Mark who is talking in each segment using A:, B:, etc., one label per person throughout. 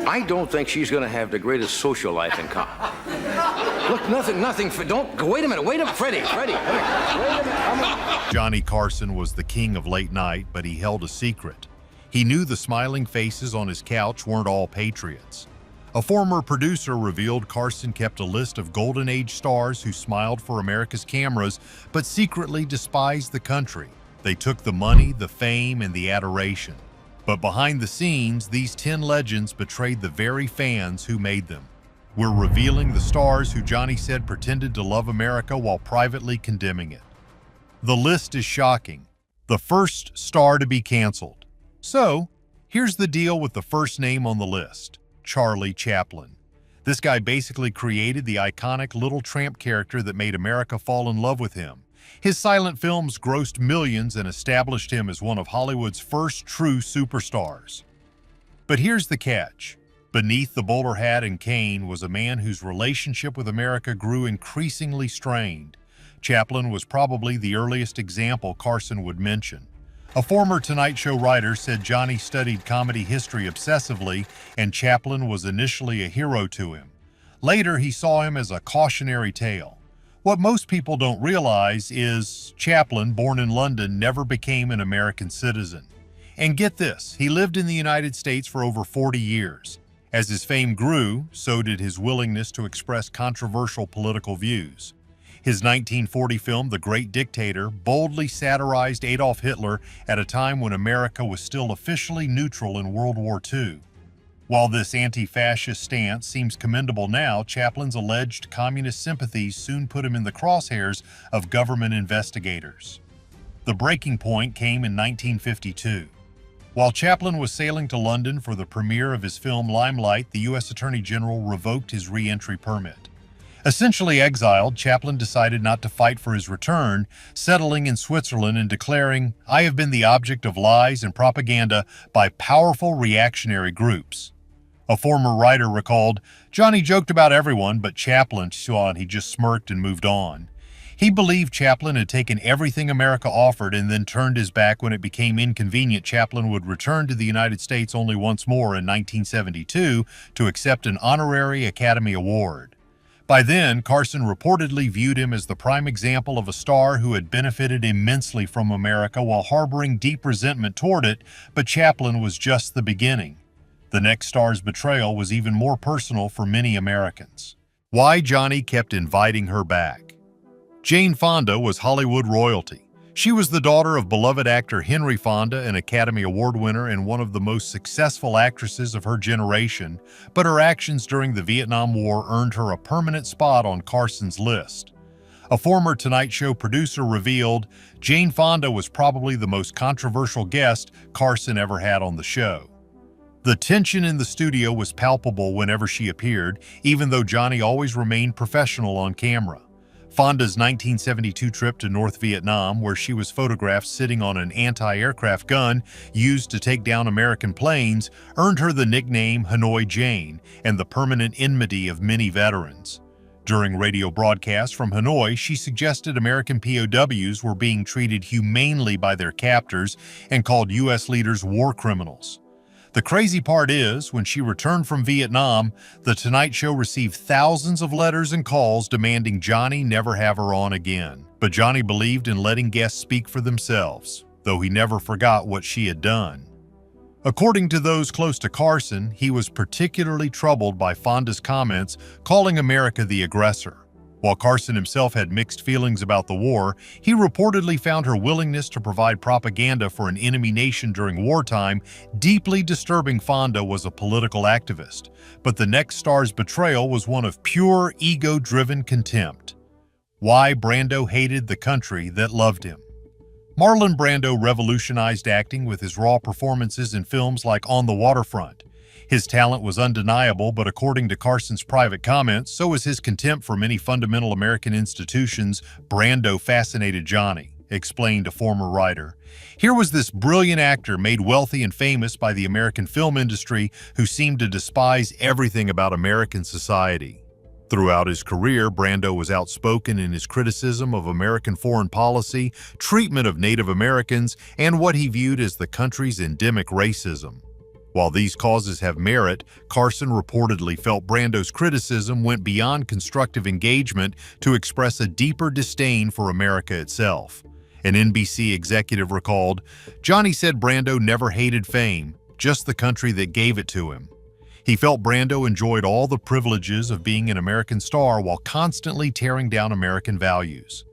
A: I don't think she's going to have the greatest social life in common. Look, nothing, don't, wait a minute, Freddie, come here. Wait a minute, come on.
B: Johnny Carson was the king of late night, but he held a secret. He knew the smiling faces on his couch weren't all patriots. A former producer revealed Carson kept a list of Golden Age stars who smiled for America's cameras, but secretly despised the country. They took the money, the fame, and the adoration. But behind the scenes, these 10 legends betrayed the very fans who made them. We're revealing the stars who Johnny said pretended to love America while privately condemning it. The list is shocking. The first star to be canceled. So, here's the deal with the first name on the list, Charlie Chaplin. This guy basically created the iconic Little Tramp character that made America fall in love with him. His silent films grossed millions and established him as one of Hollywood's first true superstars. But here's the catch. Beneath the bowler hat and cane was a man whose relationship with America grew increasingly strained. Chaplin was probably the earliest example Carson would mention. A former Tonight Show writer said Johnny studied comedy history obsessively, and Chaplin was initially a hero to him. Later, he saw him as a cautionary tale. What most people don't realize is Chaplin, born in London, never became an American citizen. And get this, he lived in the United States for over 40 years. As his fame grew, so did his willingness to express controversial political views. His 1940 film, The Great Dictator, boldly satirized Adolf Hitler at a time when America was still officially neutral in World War II. While this anti-fascist stance seems commendable now, Chaplin's alleged communist sympathies soon put him in the crosshairs of government investigators. The breaking point came in 1952. While Chaplin was sailing to London for the premiere of his film Limelight, the U.S. Attorney General revoked his re-entry permit. Essentially exiled, Chaplin decided not to fight for his return, settling in Switzerland and declaring, "I have been the object of lies and propaganda by powerful reactionary groups." A former writer recalled, "Johnny joked about everyone, but Chaplin saw it, he just smirked and moved on." He believed Chaplin had taken everything America offered and then turned his back when it became inconvenient. Chaplin would return to the United States only once more in 1972 to accept an honorary Academy Award. By then, Carson reportedly viewed him as the prime example of a star who had benefited immensely from America while harboring deep resentment toward it, but Chaplin was just the beginning. The next star's betrayal was even more personal for many Americans. Why Johnny kept inviting her back. Jane Fonda was Hollywood royalty. She was the daughter of beloved actor Henry Fonda, an Academy Award winner and one of the most successful actresses of her generation, but her actions during the Vietnam War earned her a permanent spot on Carson's list. A former Tonight Show producer revealed Jane Fonda was probably the most controversial guest Carson ever had on the show. The tension in the studio was palpable whenever she appeared, even though Johnny always remained professional on camera. Fonda's 1972 trip to North Vietnam, where she was photographed sitting on an anti-aircraft gun used to take down American planes, earned her the nickname Hanoi Jane and the permanent enmity of many veterans. During radio broadcasts from Hanoi, she suggested American POWs were being treated humanely by their captors and called U.S. leaders war criminals. The crazy part is, when she returned from Vietnam, The Tonight Show received thousands of letters and calls demanding Johnny never have her on again. But Johnny believed in letting guests speak for themselves, though he never forgot what she had done. According to those close to Carson, he was particularly troubled by Fonda's comments calling America the aggressor. While Carson himself had mixed feelings about the war, he reportedly found her willingness to provide propaganda for an enemy nation during wartime deeply disturbing. Fonda was a political activist, but the next star's betrayal was one of pure ego-driven contempt. Why Brando hated the country that loved him. Marlon Brando revolutionized acting with his raw performances in films like On the Waterfront. His talent was undeniable, but according to Carson's private comments, so was his contempt for many fundamental American institutions. Brando fascinated Johnny, explained a former writer. Here was this brilliant actor made wealthy and famous by the American film industry who seemed to despise everything about American society. Throughout his career, Brando was outspoken in his criticism of American foreign policy, treatment of Native Americans, and what he viewed as the country's endemic racism. While these causes have merit, Carson reportedly felt Brando's criticism went beyond constructive engagement to express a deeper disdain for America itself. An NBC executive recalled, "Johnny said Brando never hated fame, just the country that gave it to him. He felt Brando enjoyed all the privileges of being an American star while constantly tearing down American values."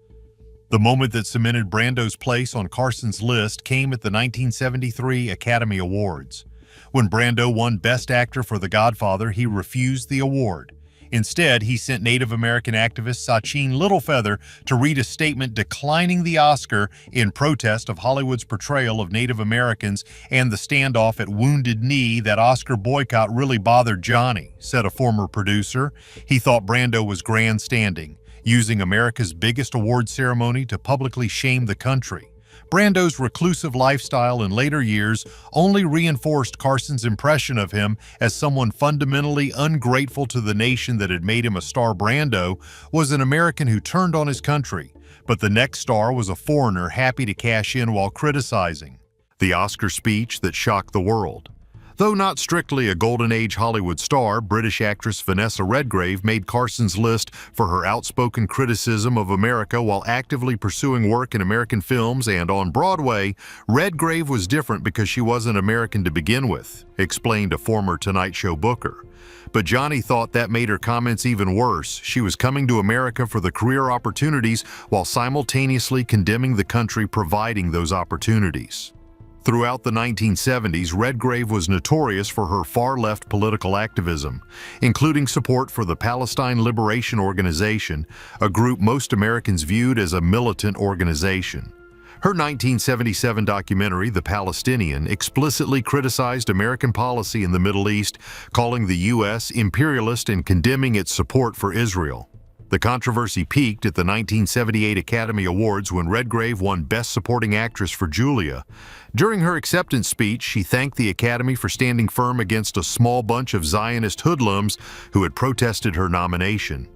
B: The moment that cemented Brando's place on Carson's list came at the 1973 Academy Awards. When Brando won Best Actor for The Godfather, he refused the award. Instead, he sent Native American activist Sachin Littlefeather to read a statement declining the Oscar in protest of Hollywood's portrayal of Native Americans and the standoff at Wounded Knee. "That Oscar boycott really bothered Johnny," said a former producer. He thought Brando was grandstanding, using America's biggest award ceremony to publicly shame the country. Brando's reclusive lifestyle in later years only reinforced Carson's impression of him as someone fundamentally ungrateful to the nation that had made him a star. Brando was an American who turned on his country, but the next star was a foreigner happy to cash in while criticizing. The Oscar speech that shocked the world. Though not strictly a Golden Age Hollywood star, British actress Vanessa Redgrave made Carson's list for her outspoken criticism of America while actively pursuing work in American films and on Broadway. Redgrave was different because she wasn't American to begin with, explained a former Tonight Show booker. But Johnny thought that made her comments even worse. She was coming to America for the career opportunities while simultaneously condemning the country providing those opportunities. Throughout the 1970s, Redgrave was notorious for her far-left political activism, including support for the Palestine Liberation Organization, a group most Americans viewed as a militant organization. Her 1977 documentary, The Palestinian, explicitly criticized American policy in the Middle East, calling the U.S. imperialist and condemning its support for Israel. The controversy peaked at the 1978 Academy Awards when Redgrave won Best Supporting Actress for Julia. During her acceptance speech, she thanked the Academy for standing firm against a small bunch of Zionist hoodlums who had protested her nomination.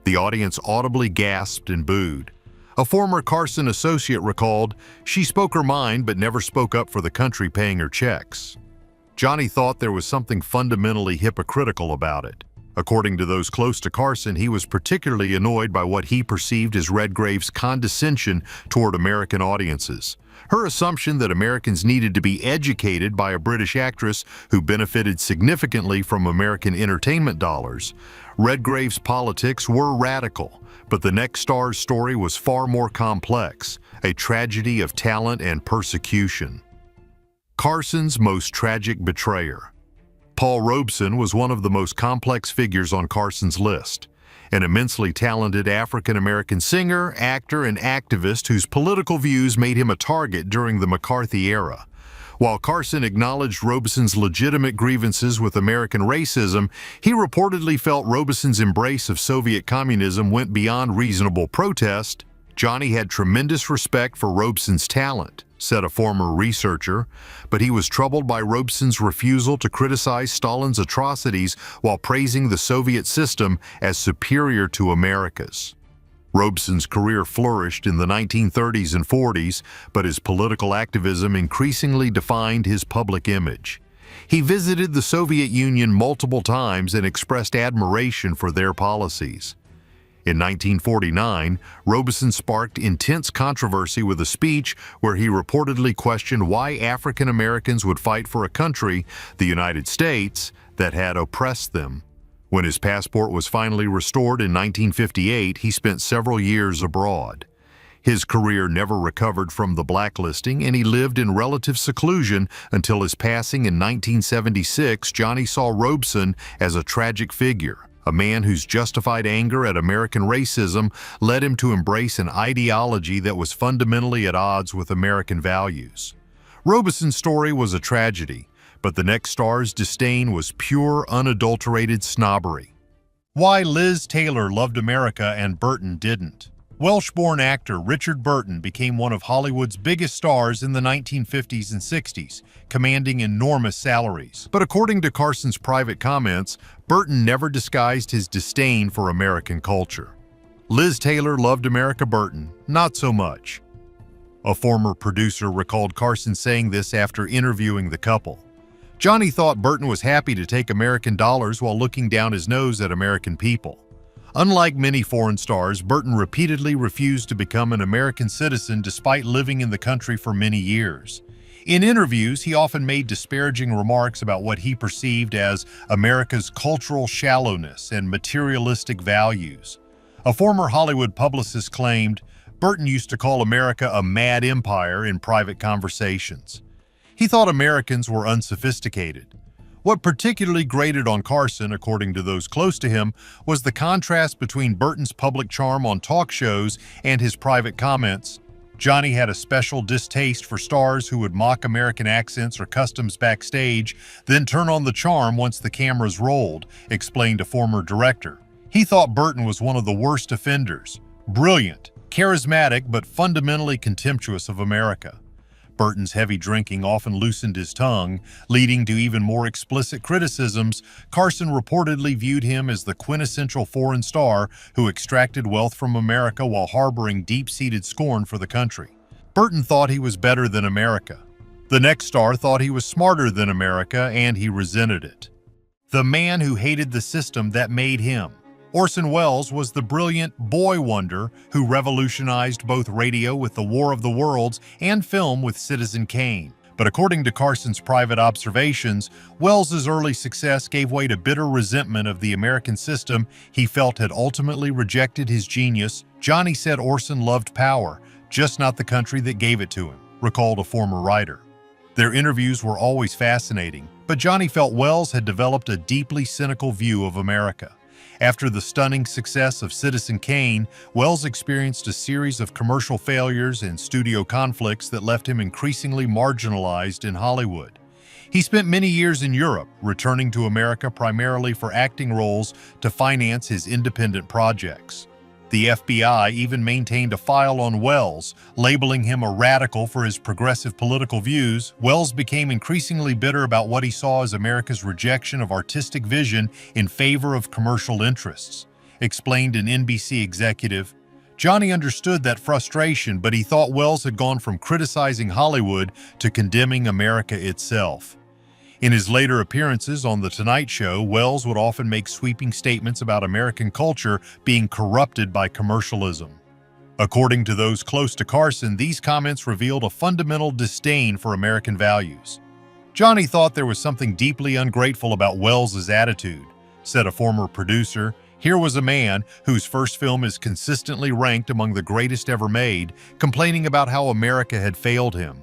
B: The audience audibly gasped and booed. A former Carson associate recalled, "She spoke her mind but never spoke up for the country paying her checks." Johnny thought there was something fundamentally hypocritical about it. According to those close to Carson, he was particularly annoyed by what he perceived as Redgrave's condescension toward American audiences. Her assumption that Americans needed to be educated by a British actress who benefited significantly from American entertainment dollars. Redgrave's politics were radical, but the next star's story was far more complex, a tragedy of talent and persecution. Carson's most tragic betrayer. Paul Robeson was one of the most complex figures on Carson's list, an immensely talented African-American singer, actor, and activist whose political views made him a target during the McCarthy era. While Carson acknowledged Robeson's legitimate grievances with American racism, he reportedly felt Robeson's embrace of Soviet communism went beyond reasonable protest. Johnny had tremendous respect for Robeson's talent, said a former researcher, but he was troubled by Robeson's refusal to criticize Stalin's atrocities while praising the Soviet system as superior to America's. Robeson's career flourished in the 1930s and 40s, but his political activism increasingly defined his public image. He visited the Soviet Union multiple times and expressed admiration for their policies. In 1949, Robeson sparked intense controversy with a speech where he reportedly questioned why African Americans would fight for a country, the United States, that had oppressed them. When his passport was finally restored in 1958, he spent several years abroad. His career never recovered from the blacklisting, and he lived in relative seclusion until his passing in 1976. Johnny saw Robeson as a tragic figure, a man whose justified anger at American racism led him to embrace an ideology that was fundamentally at odds with American values. Robeson's story was a tragedy, but the next star's disdain was pure, unadulterated snobbery. Why Liz Taylor loved America and Burton didn't. Welsh-born actor Richard Burton became one of Hollywood's biggest stars in the 1950s and 60s, commanding enormous salaries. But according to Carson's private comments, Burton never disguised his disdain for American culture. Liz Taylor loved America, Burton, not so much. A former producer recalled Carson saying this after interviewing the couple. Johnny thought Burton was happy to take American dollars while looking down his nose at American people. Unlike many foreign stars, Burton repeatedly refused to become an American citizen despite living in the country for many years. In interviews, he often made disparaging remarks about what he perceived as America's cultural shallowness and materialistic values. A former Hollywood publicist claimed, Burton used to call America a mad empire in private conversations. He thought Americans were unsophisticated. What particularly grated on Carson, according to those close to him, was the contrast between Burton's public charm on talk shows and his private comments. Johnny had a special distaste for stars who would mock American accents or customs backstage, then turn on the charm once the cameras rolled, explained a former director. He thought Burton was one of the worst offenders, brilliant, charismatic, but fundamentally contemptuous of America. Burton's heavy drinking often loosened his tongue, leading to even more explicit criticisms. Carson reportedly viewed him as the quintessential foreign star who extracted wealth from America while harboring deep-seated scorn for the country. Burton thought he was better than America. The next star thought he was smarter than America, and he resented it. The man who hated the system that made him. Orson Welles was the brilliant boy wonder who revolutionized both radio with The War of the Worlds and film with Citizen Kane. But according to Carson's private observations, Welles's early success gave way to bitter resentment of the American system he felt had ultimately rejected his genius. Johnny said Orson loved power, just not the country that gave it to him, recalled a former writer. Their interviews were always fascinating, but Johnny felt Welles had developed a deeply cynical view of America. After the stunning success of Citizen Kane, Welles experienced a series of commercial failures and studio conflicts that left him increasingly marginalized in Hollywood. He spent many years in Europe, returning to America primarily for acting roles to finance his independent projects. The FBI even maintained a file on Welles, labeling him a radical for his progressive political views. Welles became increasingly bitter about what he saw as America's rejection of artistic vision in favor of commercial interests. Explained an NBC executive, Johnny understood that frustration, but he thought Welles had gone from criticizing Hollywood to condemning America itself. In his later appearances on The Tonight Show, Welles would often make sweeping statements about American culture being corrupted by commercialism. According to those close to Carson, these comments revealed a fundamental disdain for American values. Johnny thought there was something deeply ungrateful about Welles's attitude, said a former producer. Here was a man whose first film is consistently ranked among the greatest ever made, complaining about how America had failed him.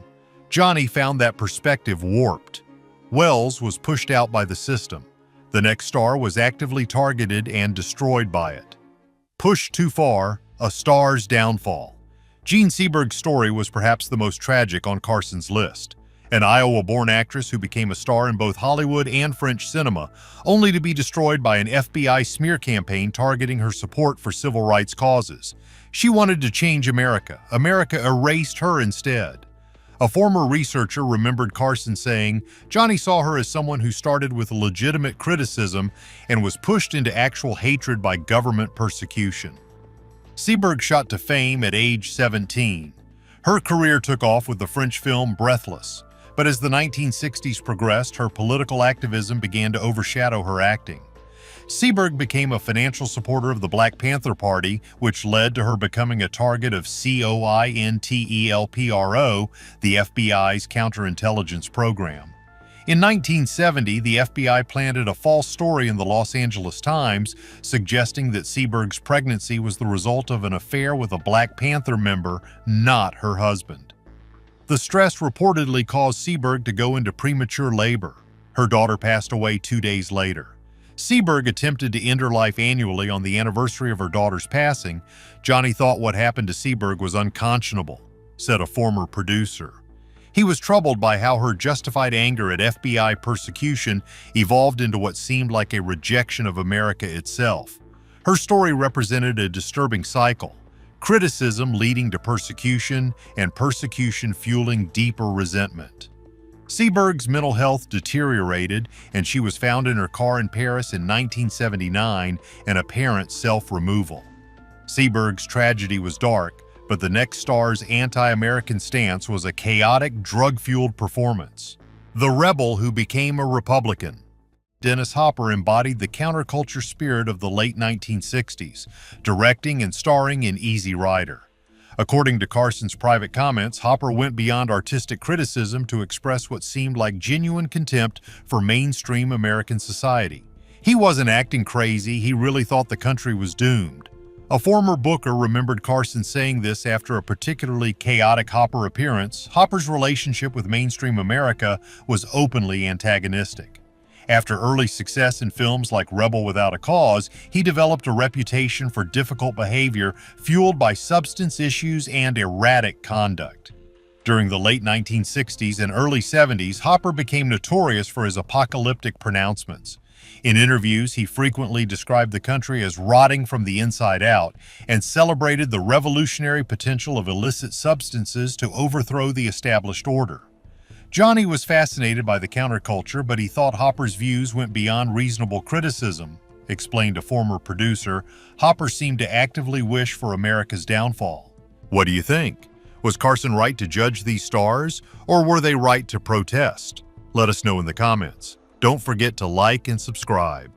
B: Johnny found that perspective warped. Welles was pushed out by the system. The next star was actively targeted and destroyed by it. Pushed too far, a star's downfall. Jean Seberg's story was perhaps the most tragic on Carson's list. An Iowa-born actress who became a star in both Hollywood and French cinema, only to be destroyed by an FBI smear campaign targeting her support for civil rights causes. She wanted to change America. America erased her instead. A former researcher remembered Carson saying, Johnny saw her as someone who started with legitimate criticism and was pushed into actual hatred by government persecution. Seberg shot to fame at age 17. Her career took off with the French film Breathless, but as the 1960s progressed, her political activism began to overshadow her acting. Seberg became a financial supporter of the Black Panther Party, which led to her becoming a target of COINTELPRO, the FBI's counterintelligence program. In 1970, the FBI planted a false story in the Los Angeles Times, suggesting that Seberg's pregnancy was the result of an affair with a Black Panther member, not her husband. The stress reportedly caused Seberg to go into premature labor. Her daughter passed away 2 days later. Seberg attempted to end her life annually on the anniversary of her daughter's passing. Johnny thought what happened to Seberg was unconscionable, said a former producer. He was troubled by how her justified anger at FBI persecution evolved into what seemed like a rejection of America itself. Her story represented a disturbing cycle, criticism leading to persecution, and persecution fueling deeper resentment. Seberg's mental health deteriorated, and she was found in her car in Paris in 1979, an apparent self-removal. Seberg's tragedy was dark, but the next star's anti-American stance was a chaotic, drug-fueled performance. The rebel who became a Republican. Dennis Hopper embodied the counterculture spirit of the late 1960s, directing and starring in Easy Rider. According to Carson's private comments, Hopper went beyond artistic criticism to express what seemed like genuine contempt for mainstream American society. He wasn't acting crazy, he really thought the country was doomed. A former booker remembered Carson saying this after a particularly chaotic Hopper appearance. Hopper's relationship with mainstream America was openly antagonistic. After early success in films like Rebel Without a Cause, he developed a reputation for difficult behavior fueled by substance issues and erratic conduct. During the late 1960s and early 70s, Hopper became notorious for his apocalyptic pronouncements. In interviews, he frequently described the country as rotting from the inside out and celebrated the revolutionary potential of illicit substances to overthrow the established order. Johnny was fascinated by the counterculture, but he thought Hopper's views went beyond reasonable criticism. Explained a former producer, Hopper seemed to actively wish for America's downfall. What do you think? Was Carson right to judge these stars, or were they right to protest? Let us know in the comments. Don't forget to like and subscribe.